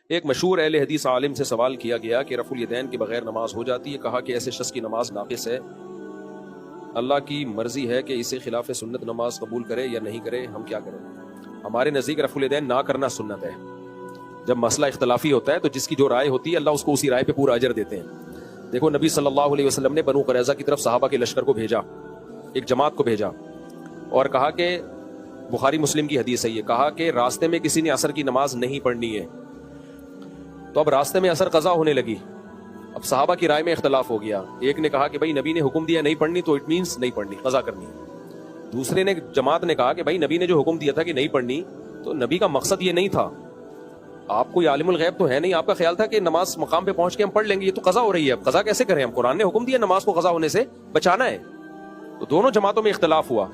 ایک مشہور اہل حدیث عالم سے سوال کیا گیا کہ رفع الیدین کے بغیر نماز ہو جاتی ہے؟ کہا کہ ایسے شخص کی نماز ناقص ہے، اللہ کی مرضی ہے کہ اسے خلاف سنت نماز قبول کرے یا نہیں کرے، ہم کیا کریں؟ ہمارے نزدیک رفع الیدین نہ کرنا سنت ہے۔ جب مسئلہ اختلافی ہوتا ہے تو جس کی جو رائے ہوتی ہے اللہ اس کو اسی رائے پہ پورا اجر دیتے ہیں۔ دیکھو نبی صلی اللہ علیہ وسلم نے بنو قریظہ کی طرف صحابہ کے لشکر کو بھیجا، ایک جماعت کو بھیجا، اور کہا کہ بخاری مسلم کی حدیث ہے، یہ کہا کہ راستے میں کسی نے عصر کی نماز نہیں پڑھنی ہے۔ تو اب راستے میں عصر قضا ہونے لگی، اب صحابہ کی رائے میں اختلاف ہو گیا۔ ایک نے کہا کہ بھائی نبی نے حکم دیا نہیں پڑھنی تو اٹ مینس نہیں پڑھنی، قضا کرنی ہے۔ دوسرے نے جماعت نے کہا کہ بھائی نبی نے جو حکم دیا تھا کہ نہیں پڑھنی تو نبی کا مقصد یہ نہیں تھا، آپ کوئی عالم الغیب تو ہے نہیں، آپ کا خیال تھا کہ نماز مقام پہ پہنچ کے ہم پڑھ لیں گے، یہ تو قضا ہو رہی ہے، اب قضا کیسے کریں ہم؟ قرآن نے حکم دیا نماز کو قضا ہونے سے بچانا ہے۔ تو دونوں جماعتوں میں اختلاف ہوا،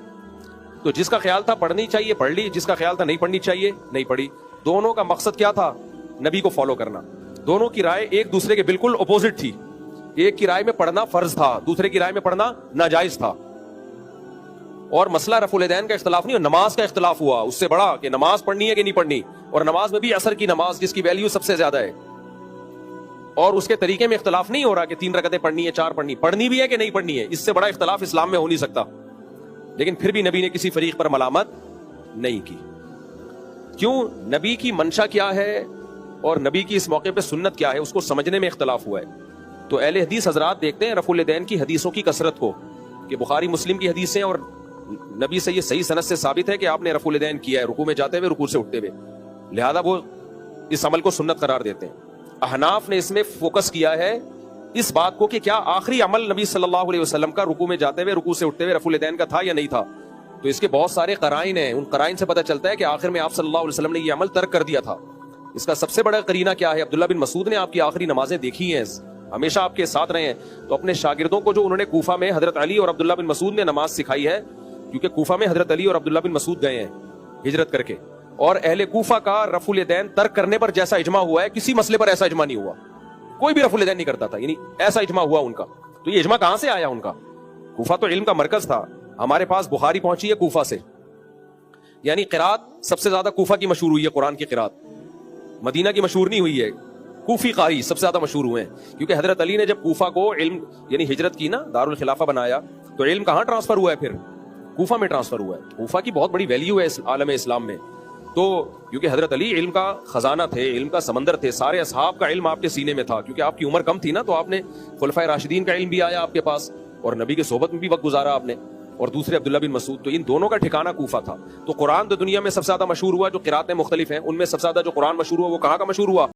تو جس کا خیال تھا پڑھنی چاہیے پڑھ لی، جس کا خیال تھا نہیں پڑھنی چاہیے نہیں پڑھی۔ دونوں کا مقصد کیا تھا؟ نبی کو فالو کرنا۔ دونوں کی رائے ایک دوسرے کے بالکل اپوزٹ تھی، ایک کی رائے میں پڑھنا فرض تھا، دوسرے کی رائے میں پڑھنا ناجائز تھا۔ اور مسئلہ رفع الیدین کا اختلاف نہیں، نماز کا اختلاف ہوا، اس سے بڑا کہ نماز پڑھنی ہے کہ نہیں پڑھنی، اور نماز میں بھی عصر کی نماز جس کی ویلیو سب سے زیادہ ہے، اور اس کے طریقے میں اختلاف نہیں ہو رہا کہ 3 رکعتیں پڑھنی ہے 4 پڑھنی بھی ہے کہ نہیں پڑھنی ہے۔ اس سے بڑا اختلاف اسلام میں ہو نہیں سکتا، لیکن پھر بھی نبی نے کسی فریق پر ملامت نہیں کی۔ کیوں؟ نبی کی منشا کیا ہے اور نبی کی اس موقع پہ سنت کیا ہے، اس کو سمجھنے میں اختلاف ہوا ہے۔ تو اہل حدیث حضرات دیکھتے ہیں رفع الیدین کی حدیثوں کی کثرت کو، کہ بخاری مسلم کی حدیثیں اور نبی سے یہ صحیح سند سے ثابت ہے کہ آپ نے رفع الیدین کیا ہے، رکوع میں جاتے ہوئے رکوع سے اٹھتے ہوئے، لہذا وہ اس عمل کو سنت قرار دیتے ہیں۔ احناف نے اس میں فوکس کیا ہے اس بات کو کہ کیا آخری عمل نبی صلی اللہ علیہ وسلم کا رکوع میں جاتے ہوئے رکوع سے اٹھتے ہوئے رفع الیدین کا تھا یا نہیں تھا۔ تو اس کے بہت سارے قرائن ہیں، ان قرائن سے پتہ چلتا ہے کہ آخر میں آپ صلی اللہ علیہ وسلم نے یہ عمل ترک کر دیا تھا۔ اس کا سب سے بڑا قرینہ کیا ہے؟ عبداللہ بن مسعود نے آپ کی آخری نمازیں دیکھی ہیں، ہمیشہ آپ کے ساتھ رہے ہیں، تو اپنے شاگردوں کو جو انہوں نے کوفہ میں حضرت علی اور عبداللہ بن مسعود نے نماز سکھائی ہے، کیونکہ کوفہ میں حضرت علی اور عبداللہ بن مسعود گئے ہیں ہجرت کر کے، اور اہل کوفہ کا رفع الیدین ترک کرنے پر جیسا اجماع ہوا ہے کسی مسئلے پر ایسا اجماع نہیں ہوا، کوئی بھی رفع الیدین نہیں کرتا تھا، یعنی ایسا اجماع ہوا ان کا۔ تو یہ اجماع کہاں سے آیا ان کا؟ کوفہ تو علم کا مرکز تھا، ہمارے پاس بخاری پہنچی ہے کوفہ سے، یعنی قرات سب سے زیادہ کوفہ کی مشہور ہوئی ہے، قرآن کی قرات مدینہ کی مشہور نہیں ہوئی ہے، کوفی قاری سب سے زیادہ مشہور ہوئے ہیں، کیونکہ حضرت علی نے جب کوفہ کو علم یعنی ہجرت کی نا، دارالخلافہ بنایا، تو علم کہاں ٹرانسفر ہوا ہے؟ پھر کوفہ میں ٹرانسفر ہوا ہے۔ کوفہ کی بہت بڑی ویلیو ہے عالم اسلام میں، تو کیونکہ حضرت علی علم کا خزانہ تھے، علم کا سمندر تھے، سارے اصحاب کا علم آپ کے سینے میں تھا، کیونکہ آپ کی عمر کم تھی نا، تو آپ نے خلفائے راشدین کا علم بھی آیا آپ کے پاس، اور نبی کے صحبت میں بھی وقت گزارا آپ نے، اور دوسرے عبداللہ بن مسعود، تو ان دونوں کا ٹھکانہ کوفہ تھا۔ تو قرآن تو دنیا میں سب سے زیادہ مشہور ہوا، جو قراتیں مختلف ہیں ان میں سب سے زیادہ جو قرآن مشہور ہوا وہ کہاں کا مشہور ہوا؟